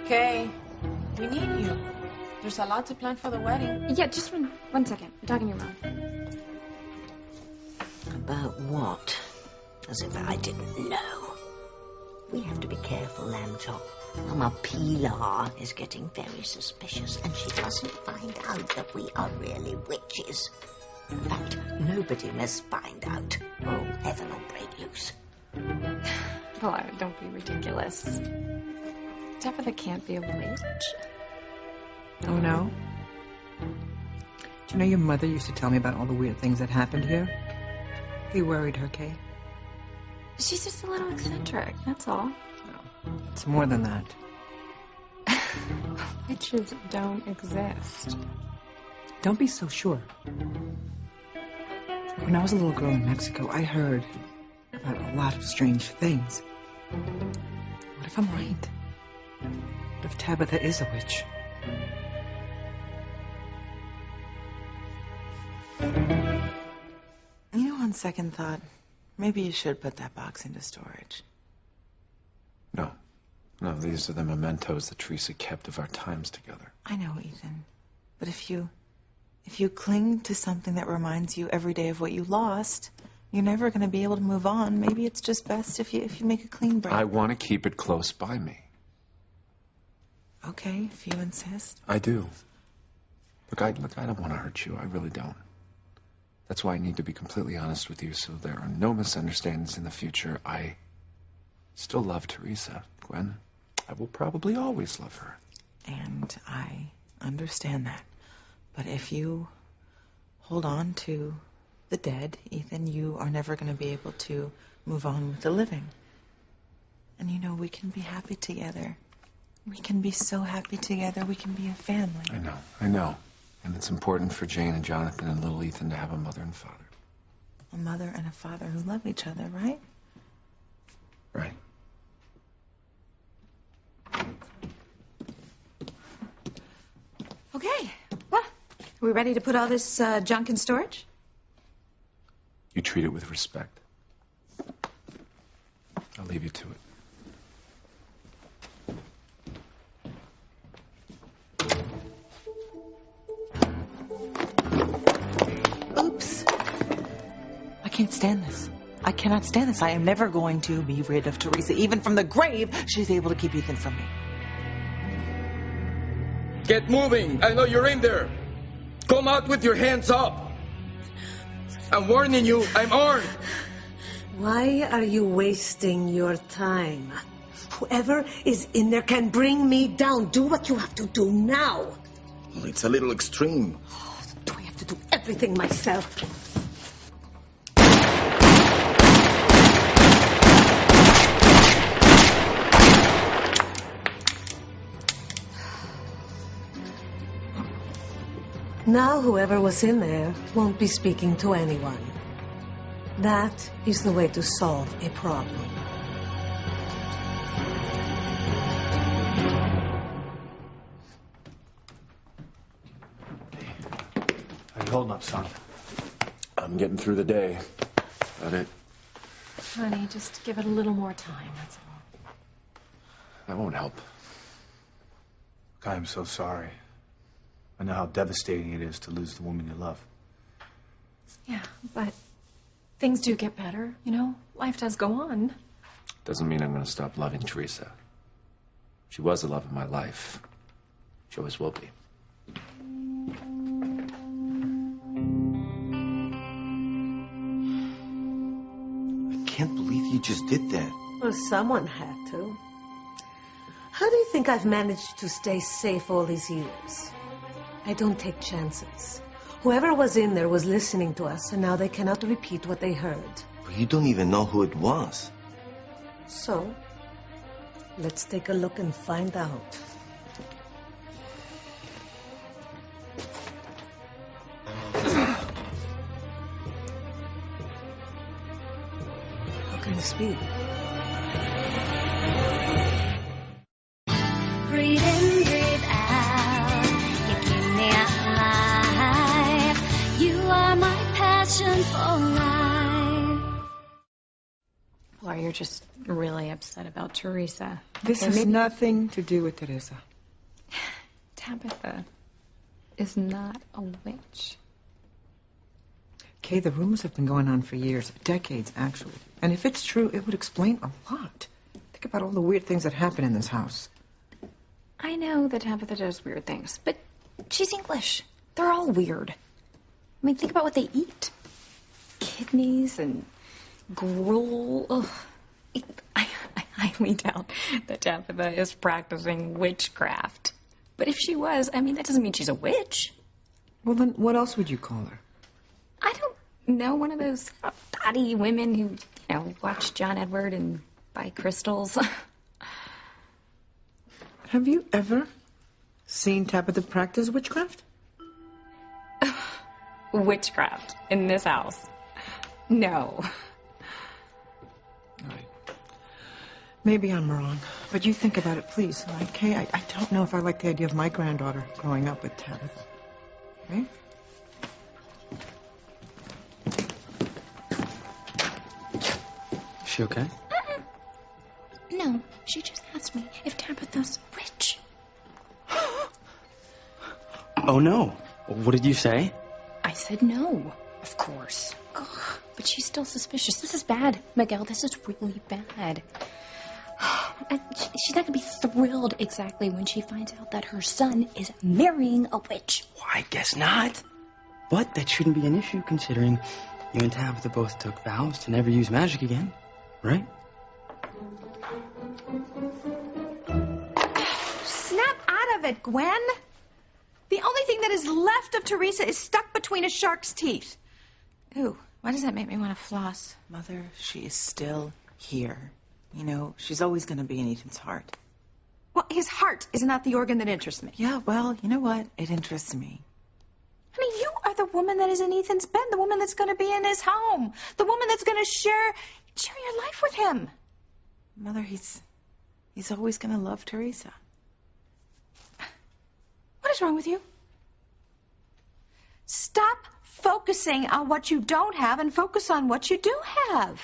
Okay, we need you. There's a lot to plan for the wedding. Yeah, just one second. I'm talking to your mom. About what? As if I didn't know. We have to be careful, Lamb Chop. Mama Pilar is getting very suspicious, and she mustn't find out that we are really witches. In fact, nobody must find out, or heaven will break loose. Pilar, don't be ridiculous. Tabitha can't be a witch. Oh, no? Do you know your mother used to tell me about all the weird things that happened here? You worried her, Kay? She's just a little eccentric, that's all. No, it's more than that. Witches don't exist. Don't be so sure. When I was a little girl in Mexico, I heard about a lot of strange things. What if I'm right? What if Tabitha is a witch? You know, on second thought, maybe you should put that box into storage. No. No, these are the mementos that Teresa kept of our times together. I know, Ethan. But if you cling to something that reminds you every day of what you lost, you're never going to be able to move on. Maybe it's just best if you make a clean break. I want to keep it close by me. Okay, if you insist. I do. Look, I don't want to hurt you. I really don't. That's why I need to be completely honest with you so there are no misunderstandings in the future. I still love Teresa, Gwen. I will probably always love her. And I understand that. But if you hold on to the dead, Ethan, you are never going to be able to move on with the living. And you know, we can be happy together. We can be so happy together. We can be a family. I know. And it's important for Jane and Jonathan and little Ethan to have a mother and father. A mother and a father who love each other, right? Right. Okay. Well, are we ready to put all this junk in storage? You treat it with respect. I'll leave you to it. Oops. I can't stand this. I cannot stand this. I am never going to be rid of Teresa. Even from the grave, she's able to keep Ethan from me. Get moving. I know you're in there. Come out with your hands up. I'm warning you. I'm armed. Why are you wasting your time? Whoever is in there can bring me down. Do what you have to do now. Well, it's a little extreme. Oh, do I have to do everything myself? Now whoever was in there won't be speaking to anyone. That is the way to solve a problem. How you holding up, son? I'm getting through the day. That it? Honey, just give it a little more time, that's all. That won't help. Look, I am so sorry. I know how devastating it is to lose the woman you love. Yeah, but things do get better, you know? Life does go on. Doesn't mean I'm going to stop loving Teresa. She was the love of my life. She always will be. I can't believe you just did that. Well, someone had to. How do you think I've managed to stay safe all these years? I don't take chances. Whoever was in there was listening to us, and now they cannot repeat what they heard. But you don't even know who it was. So, let's take a look and find out. How can this be? Breathe in, breathe out. You keep me alive. You are my passion for life. Laura, you're just really upset about Teresa. This has nothing to do with Teresa. Tabitha is not a witch. Kay, the rumors have been going on for years, decades, actually. And if it's true, it would explain a lot. Think about all the weird things that happen in this house. I know that Tabitha does weird things, but she's English. They're all weird. I mean, think about what they eat. Kidneys and gruel. Ugh. I highly doubt that Tabitha is practicing witchcraft. But if she was, I mean, that doesn't mean she's a witch. Well, then what else would you call her? I don't know, one of those dotty women who, watch John Edward and buy crystals. Have you ever seen Tabitha practice witchcraft? Witchcraft in this house? No. All right. Maybe I'm wrong, but you think about it, please. Okay, I don't know if I like the idea of my granddaughter growing up with Tabitha. Right? Is she okay? No, she just asked me if Tabitha's rich. Oh, no. What did you say? I said no, of course. Ugh, but she's still suspicious. This is bad, Miguel. This is really bad. She's not going to be thrilled exactly when she finds out that her son is marrying a witch. Well, I guess not. But that shouldn't be an issue, considering you and Tabitha both took vows to never use magic again, right? Snap out of it, Gwen. The only thing that is left of Teresa is stuck between a shark's teeth. Ooh, why does that make me want to floss? Mother, she is still here. She's always going to be in Ethan's heart. Well, his heart is not the organ that interests me. Yeah, well, you know what? It interests me. Honey, you are the woman that is in Ethan's bed, the woman that's going to be in his home, the woman that's going to share your life with him. Mother, he's always going to love Teresa. What is wrong with you? Stop focusing on what you don't have and focus on what you do have.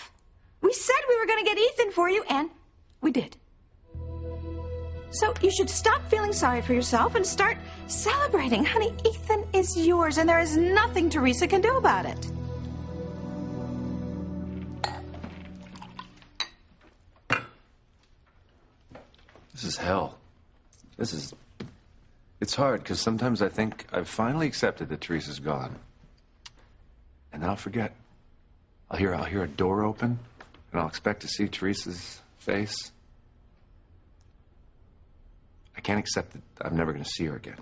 We said we were going to get Ethan for you, and we did. So you should stop feeling sorry for yourself and start celebrating. Honey, Ethan is yours, and there is nothing Teresa can do about it. This is hell. It's hard, because sometimes I think I've finally accepted that Teresa's gone. And then I'll forget. I'll hear a door open, and I'll expect to see Teresa's face. I can't accept that I'm never going to see her again.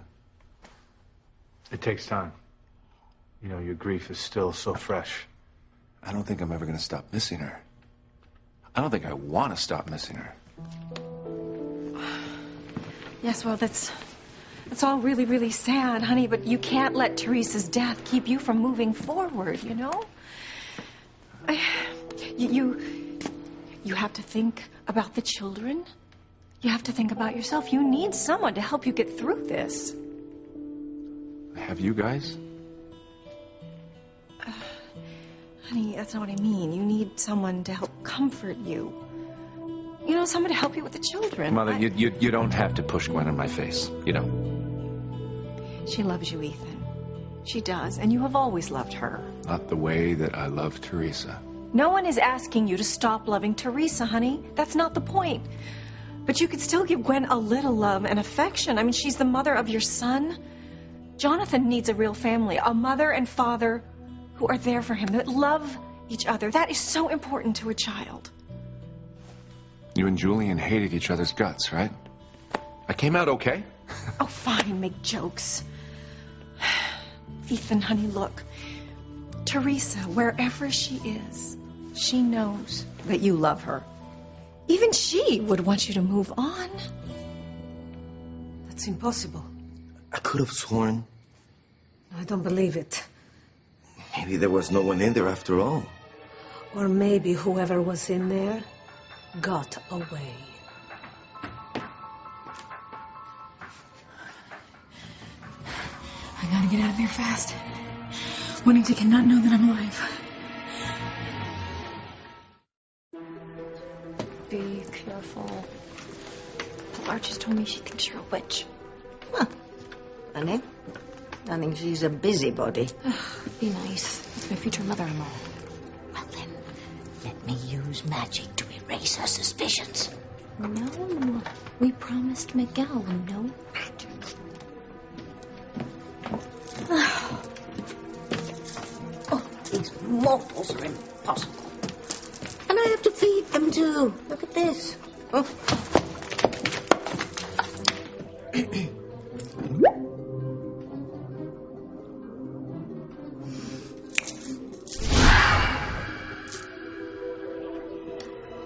It takes time. Your grief is still so fresh. I don't think I'm ever going to stop missing her. I don't think I want to stop missing her. Yes, well, that's all really, really sad, honey, but you can't let Teresa's death keep you from moving forward, You have to think about the children. You have to think about yourself. You need someone to help you get through this. I have you guys? Honey, that's not what I mean. You need someone to help comfort you. Someone to help you with the children. Mother, you don't have to push Gwen in my face. You don't. She loves you, Ethan. She does, and you have always loved her. Not the way that I love Teresa. No one is asking you to stop loving Teresa, honey. That's not the point. But you could still give Gwen a little love and affection. I mean, she's the mother of your son. Jonathan needs a real family, a mother and father who are there for him, that love each other. That is so important to a child. You and Julian hated each other's guts, right? I came out okay. Oh, fine, make jokes. Ethan, honey, look. Teresa, wherever she is, she knows that you love her. Even she would want you to move on. That's impossible. I could have sworn I don't believe it. maybe there was no one in there after all. Or maybe whoever was in there got away. I gotta get out of here fast. Winnington cannot know that I'm alive. just told me she thinks you're a witch. Honey, I think she's a busybody. Be nice. It's my future mother-in-law. Well then, let me use magic to erase her suspicions. No. We promised Miguel no magic. Oh, these mortals are impossible. And I have to feed them too. Look at this. Oh.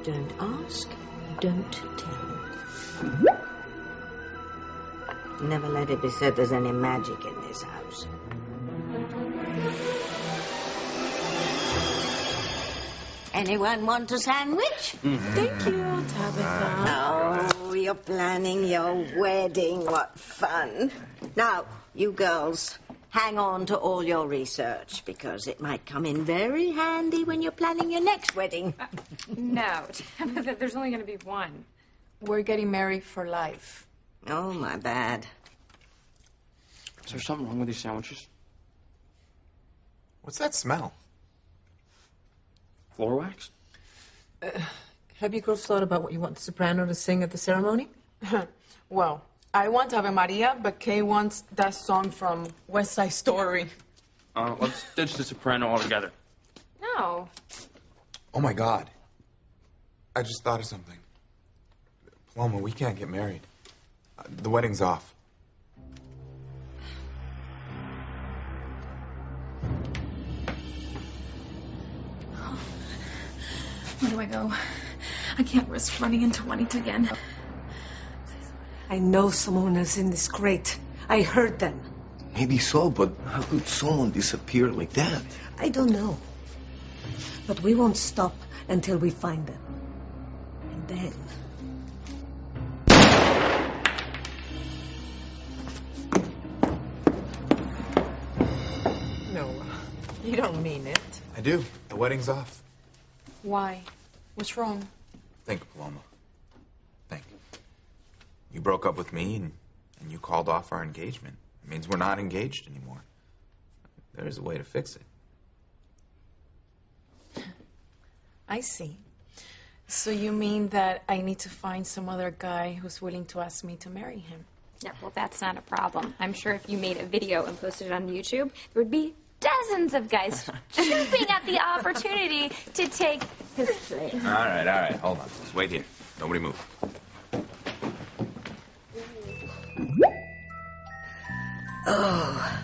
Don't ask, don't tell. Never let it be said there's any magic in this house. Anyone want a sandwich? Thank you, Tabitha. Oh, you're planning your wedding. What fun. Now, you girls, hang on to all your research, because it might come in very handy when you're planning your next wedding. No, there's only going to be one. We're getting married for life. Oh, my bad. Is there something wrong with these sandwiches? What's that smell? Floor wax? Have you girls thought about what you want the soprano to sing at the ceremony? Well, I want Ave Maria, but Kay wants that song from West Side Story. Let's ditch the soprano altogether. No. Oh my God. I just thought of something. Paloma, we can't get married. The wedding's off. Where do I go? I can't risk running into Juanita again. I know someone is in this crate. I heard them. Maybe so, but how could someone disappear like that? I don't know. But we won't stop until we find them. And then... No, you don't mean it. I do. The wedding's off. Why? What's wrong? Think, Paloma. Think. You broke up with me and you called off our engagement. It means we're not engaged anymore. There's a way to fix it. I see. So you mean that I need to find some other guy who's willing to ask me to marry him? Yeah, well, that's not a problem. I'm sure if you made a video and posted it on YouTube, there would be dozens of guys chomping at the opportunity to take his place. All right. Hold on. Just wait here. Nobody move. Oh,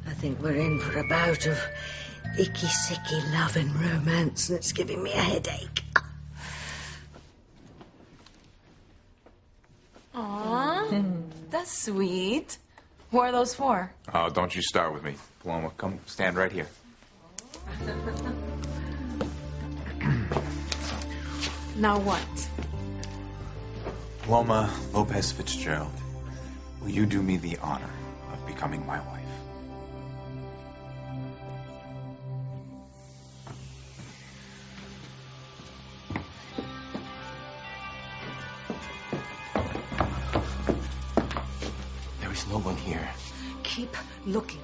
I think we're in for a bout of icky-sicky love and romance that's giving me a headache. Aww, that's sweet. Who are those for? Oh, don't you start with me. Paloma, come stand right here. Now what? Paloma Lopez Fitzgerald, will you do me the honor of becoming my wife? There is no one here. Keep looking.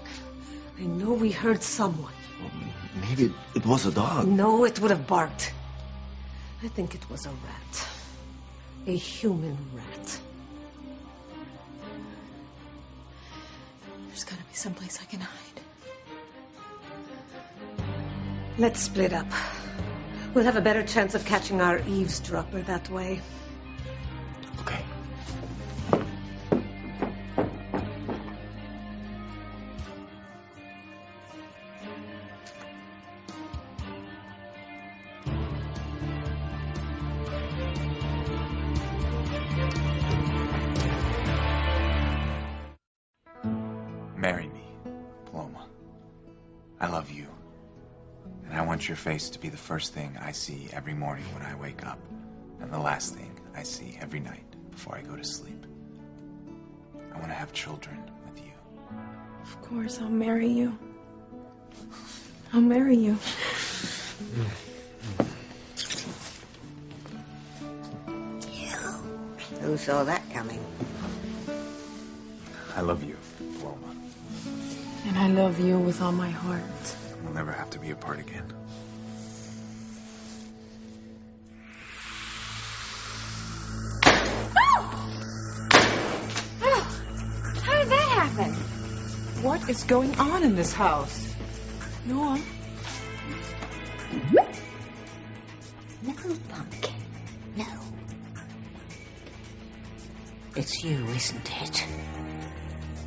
I know we heard someone. Maybe it was a dog. No, it would have barked. I think it was a rat. A human rat. There's gotta be someplace I can hide. Let's split up. We'll have a better chance of catching our eavesdropper that way. Okay. Marry me, Paloma. I love you. And I want your face to be the first thing I see every morning when I wake up, and the last thing I see every night before I go to sleep. I want to have children with you. Of course, I'll marry you. I'll marry you. Who saw that coming? I love you, Paloma. And I love you with all my heart. We'll never have to be apart again. How did that happen? What is going on in this house? Noah. No, Pumpkin. No. It's you, isn't it?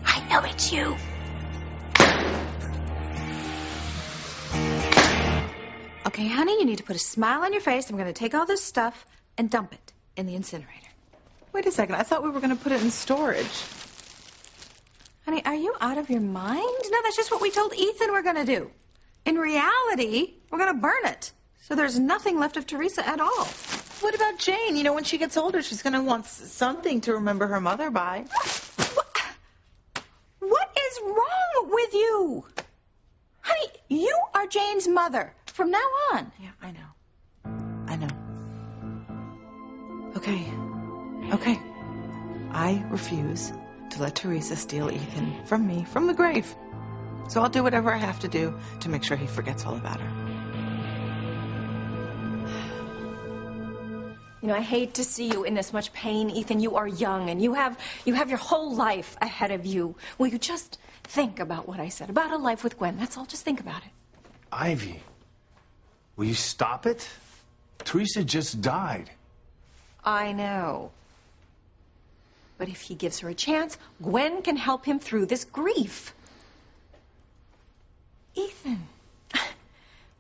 I know it's you. Okay, honey, you need to put a smile on your face. I'm going to take all this stuff and dump it in the incinerator. Wait a second. I thought we were going to put it in storage. Honey, are you out of your mind? No, that's just what we told Ethan we're going to do. In reality, we're going to burn it. So there's nothing left of Teresa at all. What about Jane? You know, when she gets older, she's going to want something to remember her mother by. What is wrong with you? Honey, you are Jane's mother from now on. Yeah, I know. Okay. I refuse to let Teresa steal Ethan from me, from the grave. So I'll do whatever I have to do to make sure he forgets all about her. You know, I hate to see you in this much pain, Ethan. You are young, and you have your whole life ahead of you. Will you just think about what I said about a life with Gwen? That's all. Just think about it. Ivy, will you stop it? Teresa just died. I know. But if he gives her a chance, Gwen can help him through this grief. Ethan,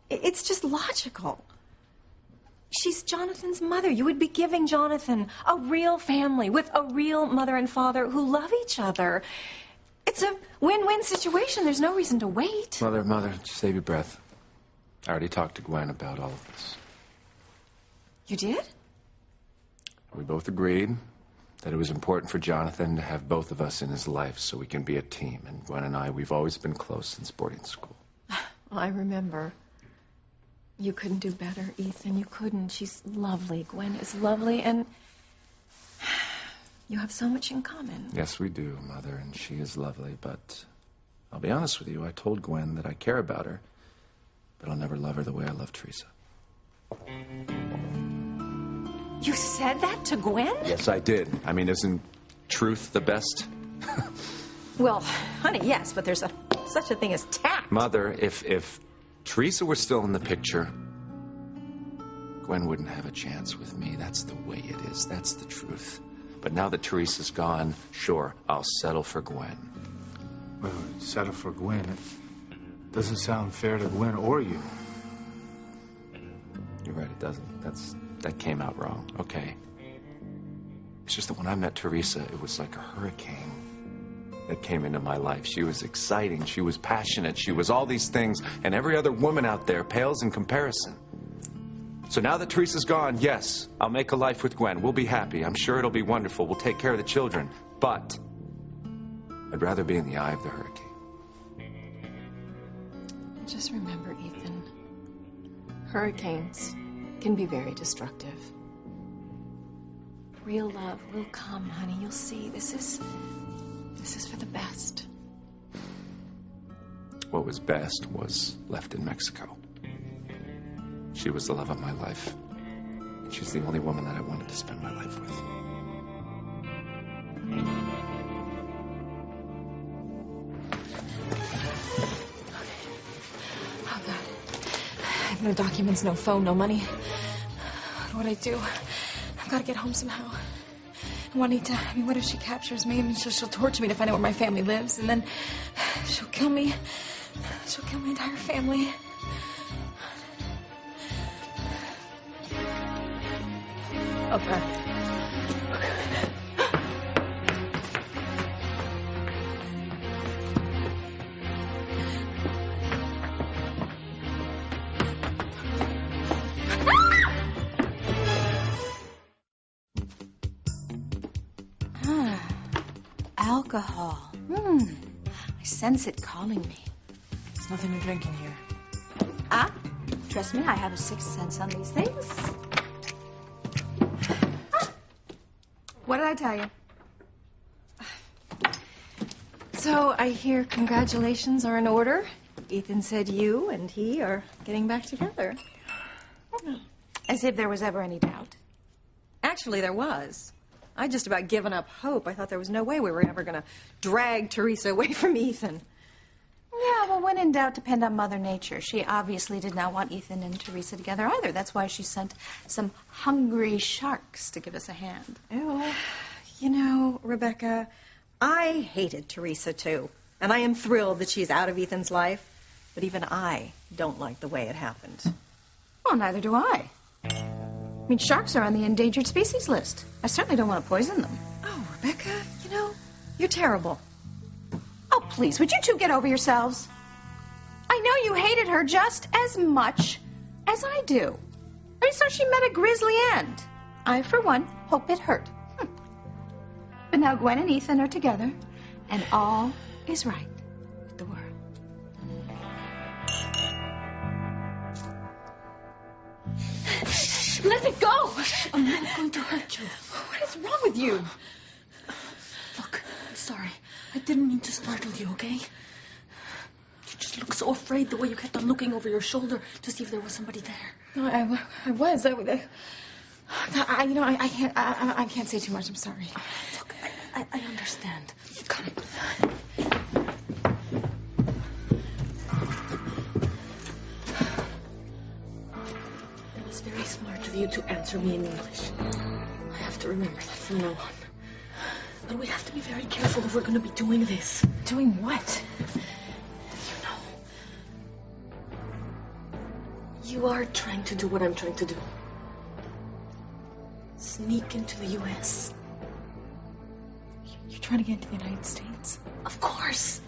it's just logical. She's Jonathan's mother. You would be giving Jonathan a real family with a real mother and father who love each other. It's a win-win situation. There's no reason to wait. Mother, just save your breath. I already talked to Gwen about all of this. You did? We both agreed that it was important for Jonathan to have both of us in his life so we can be a team. And Gwen and I, we've always been close since boarding school. Well, I remember. You couldn't do better, Ethan. You couldn't. She's lovely. Gwen is lovely, and you have so much in common. Yes, we do, Mother, and she is lovely, but I'll be honest with you. I told Gwen that I care about her, but I'll never love her the way I love Teresa. You said that to Gwen? Yes, I did. I mean, isn't truth the best? Well, honey, yes, but there's such a thing as tact. Mother, if Teresa were still in the picture, Gwen wouldn't have a chance with me. That's the way it is. That's the truth. But now that Teresa's gone, sure, I'll settle for Gwen. Well, settle for Gwen. It doesn't sound fair to Gwen or you. You're right, it doesn't. That came out wrong. Okay. It's just that when I met Teresa, it was like a hurricane that came into my life. She was exciting. She was passionate. She was all these things. And every other woman out there pales in comparison. So now that Teresa's gone, yes, I'll make a life with Gwen. We'll be happy. I'm sure it'll be wonderful. We'll take care of the children. But I'd rather be in the eye of the hurricane. Just remember, Ethan, hurricanes can be very destructive. Real love will come, honey. You'll see. This is for the best. What was best was left in Mexico. She was the love of my life. She's the only woman that I wanted to spend my life with. Oh, God. I have no documents, no phone, no money. What do I do? I've got to get home somehow. Juanita, I mean, what if she captures me? I mean, she'll torture me to find out where my family lives, and then she'll kill me. She'll kill my entire family. Okay. Alcohol. I sense it calling me. There's nothing to drink in here. Ah, trust me, I have a sixth sense on these things. What did I tell you? So I hear congratulations are in order. Ethan said you and he are getting back together. As if there was ever any doubt. Actually, there was. I'd just about given up hope. I thought there was no way we were ever going to drag Teresa away from Ethan. Yeah, well, when in doubt, depend on Mother Nature. She obviously did not want Ethan and Teresa together either. That's why she sent some hungry sharks to give us a hand. Ew. You know, Rebecca, I hated Teresa too. And I am thrilled that she's out of Ethan's life. But even I don't like the way it happened. Well, neither do I. I mean, sharks are on the endangered species list. I certainly don't want to poison them. Oh, Rebecca, you know, you're terrible. Oh, please, would you two get over yourselves? I know you hated her just as much as I do. I mean, so she met a grisly end. I, for one, hope it hurt. But now Gwen and Ethan are together, and all is right with the world. Let it go! I'm not going to hurt you. What is wrong with you? Look, I'm sorry. I didn't mean to startle you, okay? You just look so afraid the way you kept on looking over your shoulder to see if there was somebody there. No, I was. I can't say too much. I'm sorry. Look, I understand. Come. It was very smart of you to answer me in English. I have to remember that from now on. But we have to be very careful if we're going to be doing this. Doing what? You know. You are trying to do what I'm trying to do. Sneak into the U.S. You're trying to get into the United States? Of course.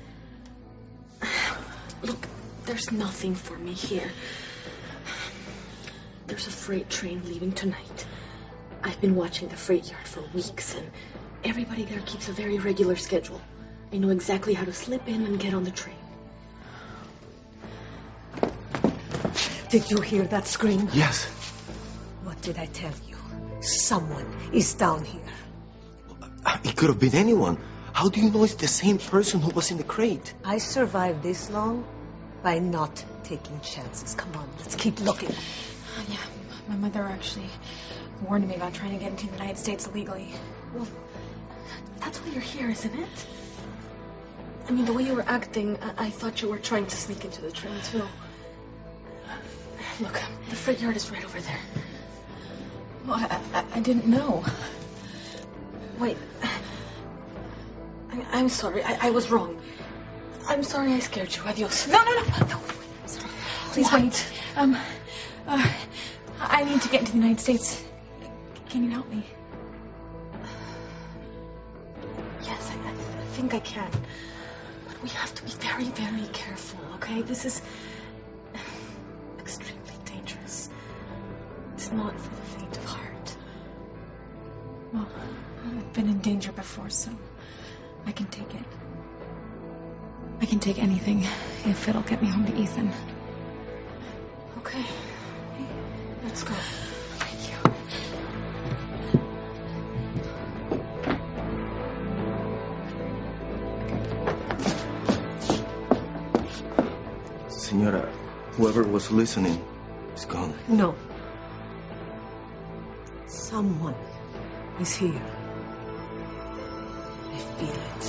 Look, there's nothing for me here. There's a freight train leaving tonight. I've been watching the freight yard for weeks, and everybody there keeps a very regular schedule. I know exactly how to slip in and get on the train. Did you hear that scream? Yes. What did I tell you? Someone is down here. It could have been anyone. How do you know it's the same person who was in the crate? I survived this long by not taking chances. Come on, let's keep looking. Yeah, my mother actually warned me about trying to get into the United States illegally. Well, that's why you're here, isn't it? I mean, the way you were acting, I thought you were trying to sneak into the train, too. Look, the freight yard is right over there. Well, I didn't know. Wait. I'm sorry. I was wrong. I'm sorry I scared you. Adios. No. Sorry. Please wait. I need to get into the United States. Can you help me? Yes, I think I can. But we have to be very, very careful, okay? This is extremely dangerous. It's not for the faint of heart. Well, I've been in danger before, so I can take it. I can take anything if it'll get me home to Ethan. Okay. Let's go. Thank you. Senora, whoever was listening is gone. No. Someone is here. I feel it.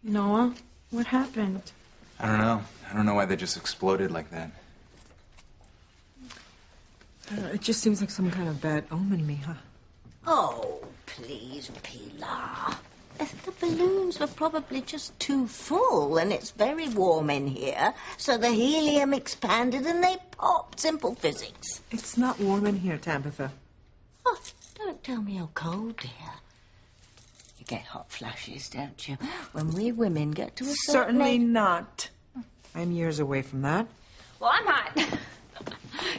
Noah, what happened? I don't know. I don't know why they just exploded like that. It just seems like some kind of bad omen to me, huh? Oh, please, Pilar. The balloons were probably just too full, and it's very warm in here, so the helium expanded and they popped. Simple physics. It's not warm in here, Tabitha. Oh, don't tell me you're cold, dear. You get hot flashes, don't you? When we women get to a certain Certainly age. not. I'm years away from that. Well, I'm hot.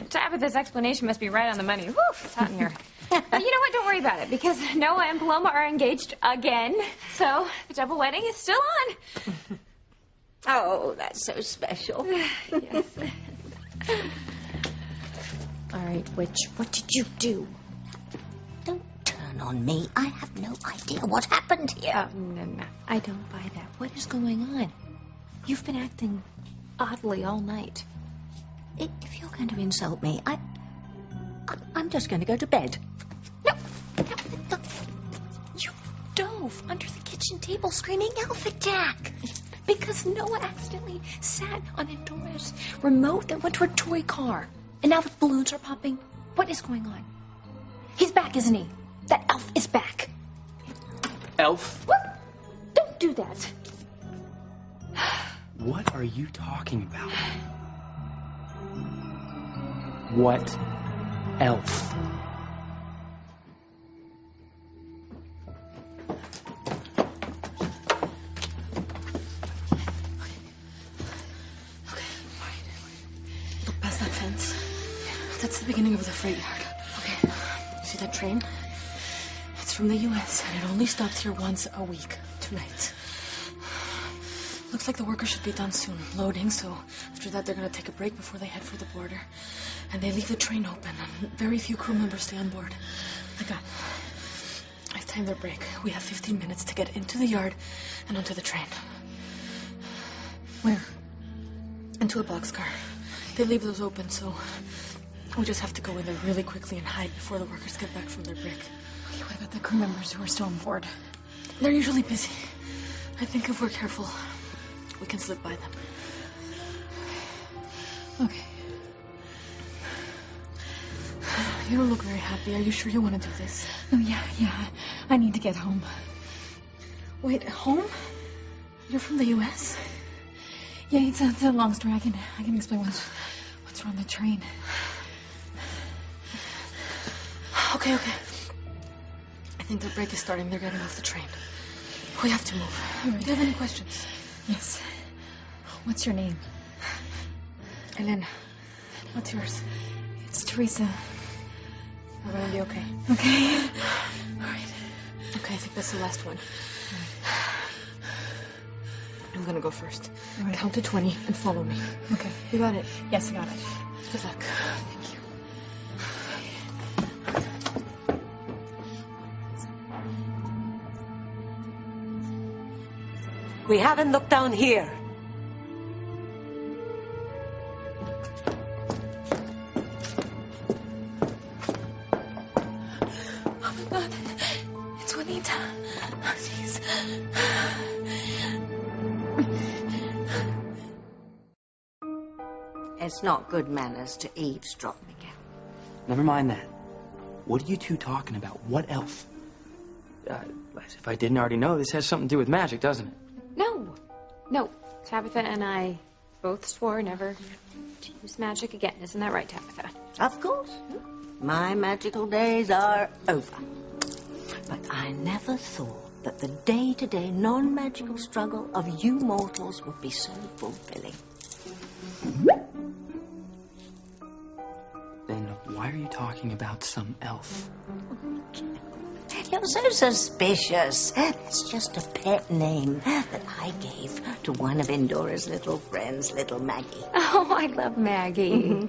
Tabitha's explanation must be right on the money. Woo, it's hot in here. But you know what? Don't worry about it, because Noah and Paloma are engaged again, so the double wedding is still on. Oh, that's so special. Yes. All right, Witch, what did you do? Don't turn on me. I have no idea what happened here. No. I don't buy that. What is going on? You've been acting oddly all night. If you're going to insult me, I'm just going to go to bed. No. You dove under the kitchen table screaming elf attack. Because Noah accidentally sat on Endora's remote that went to a toy car. And now the balloons are popping. What is going on? He's back, isn't he? That elf is back. Elf? What? Don't do that. What are you talking about? What elf? Look past that fence. That's the beginning of the freight yard. Okay. You see that train? It's from the U.S. and it only stops here once a week. Tonight. Looks like the workers should be done soon, loading, so after that they're going to take a break before they head for the border. And they leave the train open, and very few crew members stay on board. I've timed their break. We have 15 minutes to get into the yard and onto the train. Where? Into a boxcar. They leave those open, so we just have to go in there really quickly and hide before the workers get back from their break. Okay, what about the crew members who are still on board? They're usually busy. I think if we're careful, we can slip by them. Okay. You don't look very happy. Are you sure you want to do this? Oh, yeah. I need to get home. Wait, home? You're from the U.S.? Yeah, it's a long story. I can explain what's wrong with the train. Okay. I think the break is starting. They're getting off the train. We have to move. All right. Do you have any questions? Yes. What's your name? Elena. What's yours? It's Teresa. We're gonna be okay. Okay. All right. Okay, I think that's the last one. I'm gonna go first. All right. Count to 20 and follow me. Okay. You got it? Yes, I got it. Good luck. Thank you. We haven't looked down here. Oh my God. It's Juanita. Oh, jeez. It's not good manners to eavesdrop, Miguel. Never mind that. What are you two talking about? What elf? As if I didn't already know, this has something to do with magic, doesn't it? No. Tabitha and I both swore never to use magic again. Isn't that right, Tabitha? Of course. My magical days are over. But I never thought that the day-to-day non-magical struggle of you mortals would be so fulfilling. Then why are you talking about some elf? You're so suspicious. It's just a pet name that I gave to one of Endora's little friends, little Maggie. Oh, I love Maggie.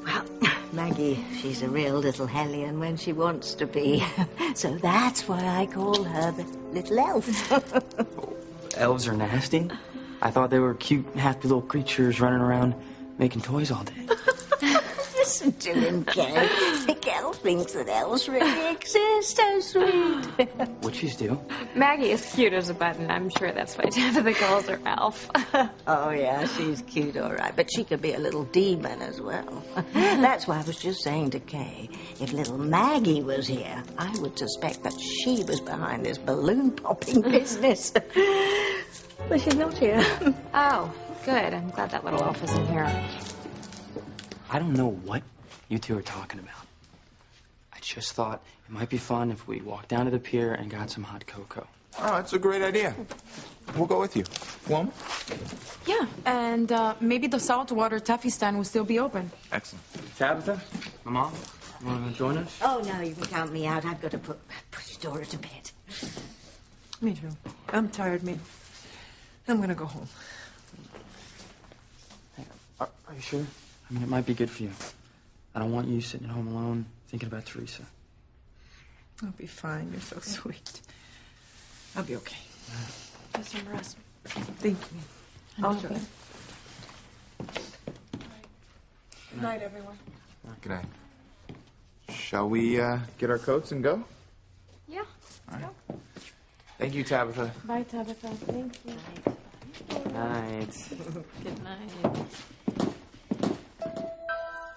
Well, Maggie, she's a real little hellion when she wants to be. So that's why I call her the little elf. Elves are nasty? I thought they were cute, happy little creatures running around making toys all day. Listen to him, Kay. Miguel thinks that elves really exist. How sweet. Witches do. Maggie is cute as a button. I'm sure that's why Tabitha calls her Elf. Oh, yeah, she's cute, all right. But she could be a little demon as well. That's why I was just saying to Kay, if little Maggie was here, I would suspect that she was behind this balloon popping business. But she's not here. Oh, good. I'm glad that little elf isn't here. I don't know what you two are talking about. I just thought it might be fun if we walked down to the pier and got some hot cocoa. Oh, that's a great idea. We'll go with you. Well, Yeah, and maybe the saltwater taffy stand will still be open. excellent. Tabitha, my mom, you want to join us? Oh, no, you can count me out. I've got to put Dora to bed. Me too. I'm tired, me. I'm gonna go home. Are you sure? I mean, it might be good for you. I don't want you sitting at home alone thinking about Teresa. I'll be fine. You're so sweet. I'll be okay. Get some rest. Thank you. Okay. Good night, everyone. Good night. Shall we get our coats and go? Yeah. All right. Thank you, Tabitha. Bye, Tabitha. Thank you. Good night. Good night.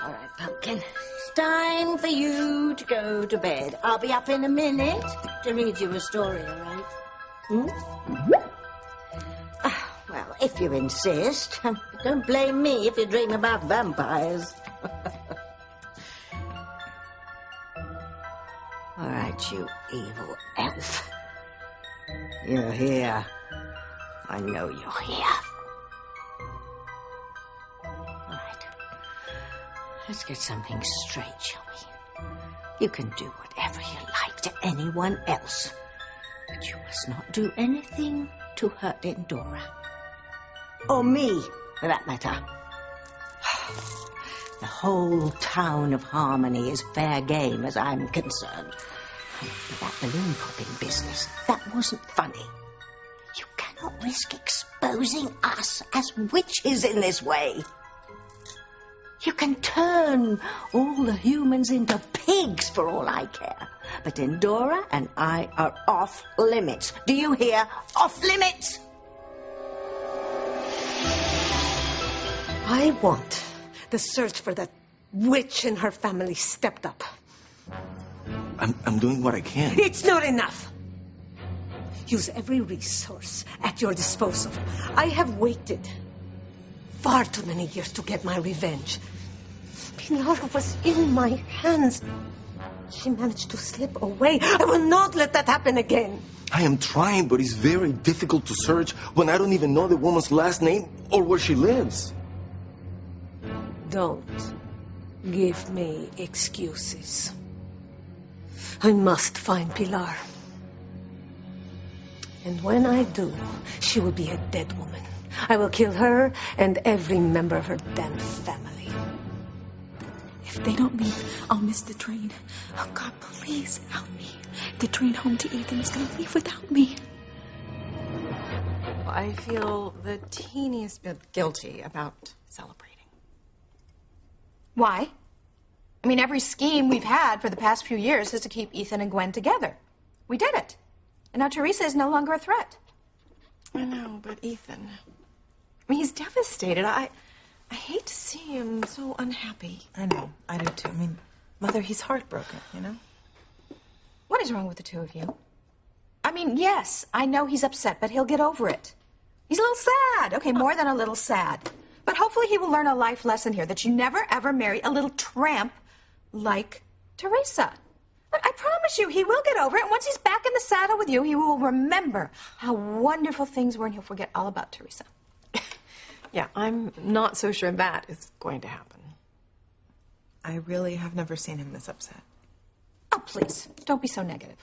All right, Pumpkin. It's time for you to go to bed. I'll be up in a minute to read you a story, all right? Well, if you insist. Don't blame me if you dream about vampires. All right, you evil elf. You're here. I know you're here. All right. Let's get something straight, shall we? You can do whatever you like to anyone else, but you must not do anything to hurt Endora. Or me, for that matter. The whole town of Harmony is fair game as I'm concerned. But that balloon popping business, that wasn't funny. You cannot risk exposing us as witches in this way. You can turn all the humans into pigs for all I care. But Endora and I are off limits. Do you hear? Off limits! I want the search for that witch and her family stepped up. I'm doing what I can. It's not enough. Use every resource at your disposal. I have waited far too many years to get my revenge. Pilar was in my hands. She managed to slip away. I will not let that happen again. I am trying, but it's very difficult to search when I don't even know the woman's last name or where she lives. Don't give me excuses. I must find Pilar. And when I do, she will be a dead woman. I will kill her and every member of her damn family. If they don't leave, I'll miss the train. Oh, God, please help me. The train home to Ethan is going to leave without me. I feel the teeniest bit guilty about celebrating. Why? I mean, every scheme we've had for the past few years is to keep Ethan and Gwen together. We did it. And now Teresa is no longer a threat. I know, but Ethan... I mean, he's devastated. I hate to see him so unhappy. I know. I do, too. I mean, Mother, he's heartbroken, you know? What is wrong with the two of you? I mean, yes, I know he's upset, but he'll get over it. He's a little sad. Okay, more than a little sad. But hopefully he will learn a life lesson here, that you never, ever marry a little tramp like Teresa. Look, I promise you, he will get over it. And once he's back in the saddle with you, he will remember how wonderful things were, and he'll forget all about Teresa. Yeah, I'm not so sure that is going to happen. I really have never seen him this upset. Oh, please, don't be so negative.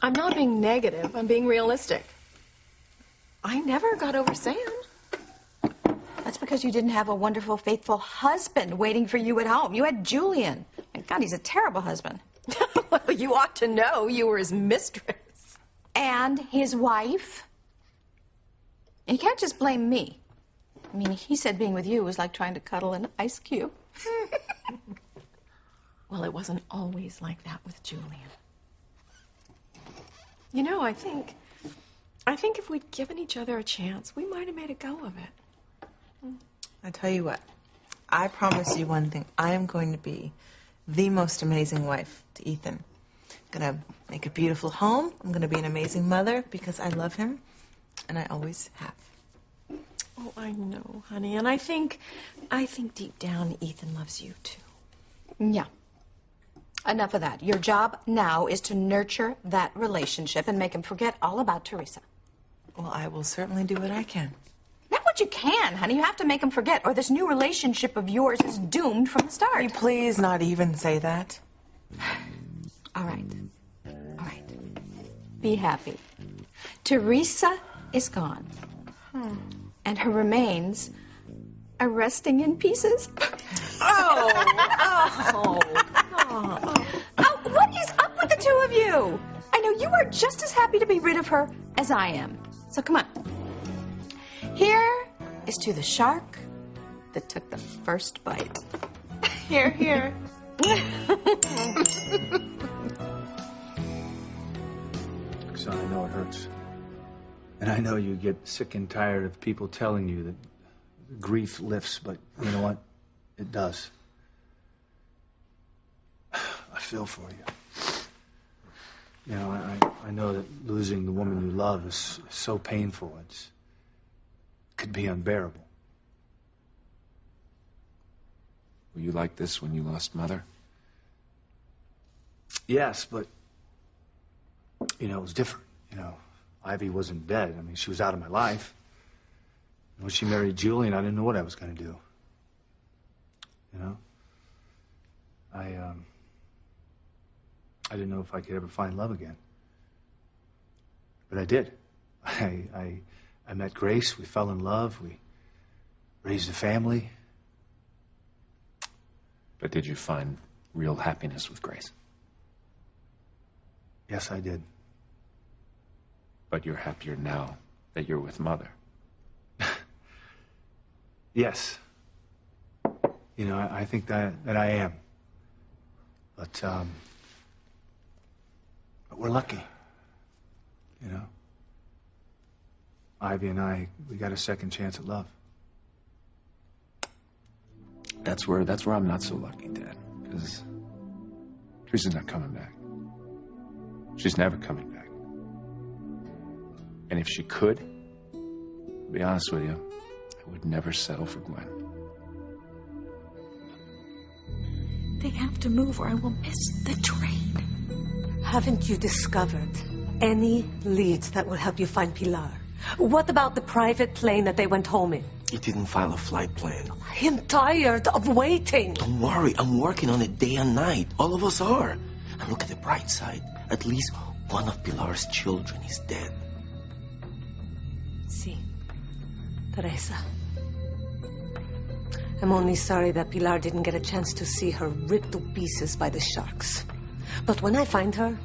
I'm not being negative. I'm being realistic. I never got over Sam. That's because you didn't have a wonderful, faithful husband waiting for you at home. You had Julian. And God, he's a terrible husband. Well, you ought to know you were his mistress. And his wife. And you can't just blame me. I mean, he said being with you was like trying to cuddle an ice cube. Well, it wasn't always like that with Julian. You know, I think if we'd given each other a chance, we might have made a go of it. I tell you what, I promise you one thing. I am going to be the most amazing wife to Ethan. I'm going to make a beautiful home. I'm going to be an amazing mother because I love him, and I always have. Oh, I know, honey. And I think deep down Ethan loves you, too. Yeah. Enough of that. Your job now is to nurture that relationship and make him forget all about Teresa. Well, I will certainly do what I can. Not what you can, honey. You have to make him forget, or this new relationship of yours is doomed from the start. Will you please not even say that? All right. All right. Be happy. Teresa is gone. And her remains are resting in pieces. Oh, Oh, what is up with the two of you? I know you are just as happy to be rid of her as I am. So come on. Here is to the shark that took the first bite. Here, here. Son, I know it hurts. And I know you get sick and tired of people telling you that grief lifts, but you know what? It does. I feel for you. You know, I know that losing the woman you love is so painful. It could be unbearable. Were you like this when you lost Mother? Yes, but, you know, it was different. You know, Ivy wasn't dead. I mean, she was out of my life. When she married Julian, I didn't know what I was going to do. You know? I didn't know if I could ever find love again. But I did. I met Grace. We fell in love. We raised a family. But did you find real happiness with Grace? Yes, I did. But you're happier now that you're with Mother. Yes. You know, I think that I am. But we're lucky. You know? Ivy and I, we got a second chance at love. That's where I'm not so lucky, Dad. Because Teresa's not coming back. She's never coming back. And if she could, to be honest with you, I would never settle for Gwen. They have to move or I will miss the train. haven't you discovered any leads that will help you find Pilar? What about the private plane that they went home in? He didn't file a flight plan. I'm tired of waiting. Don't worry, I'm working on it day and night. All of us are. And look at the bright side. At least one of Pilar's children is dead. See, Teresa. I'm only sorry that Pilar didn't get a chance to see her ripped to pieces by the sharks. But when I find her,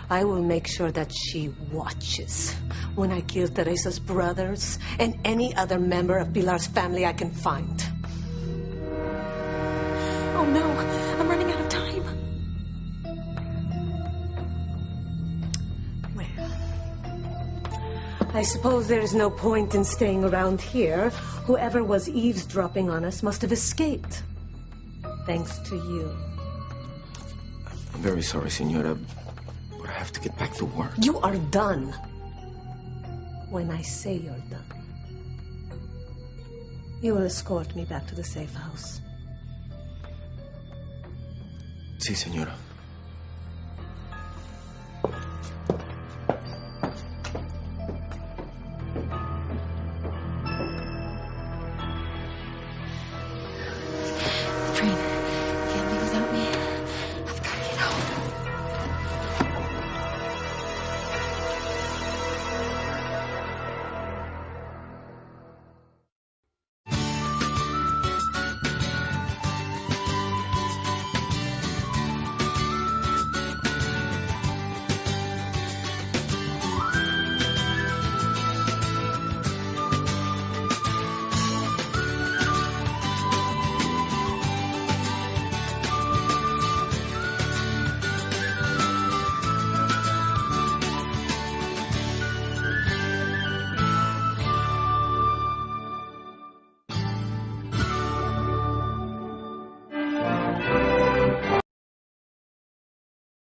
I will make sure that she watches when I kill Teresa's brothers and any other member of Pilar's family I can find. Oh no, I'm running out of time. Well, I suppose there is no point in staying around here. Whoever was eavesdropping on us must have escaped. Thanks to you. I'm very sorry, Senora, but I have to get back to work. You are done. When I say you're done, you will escort me back to the safe house. Sí, Senora. Train.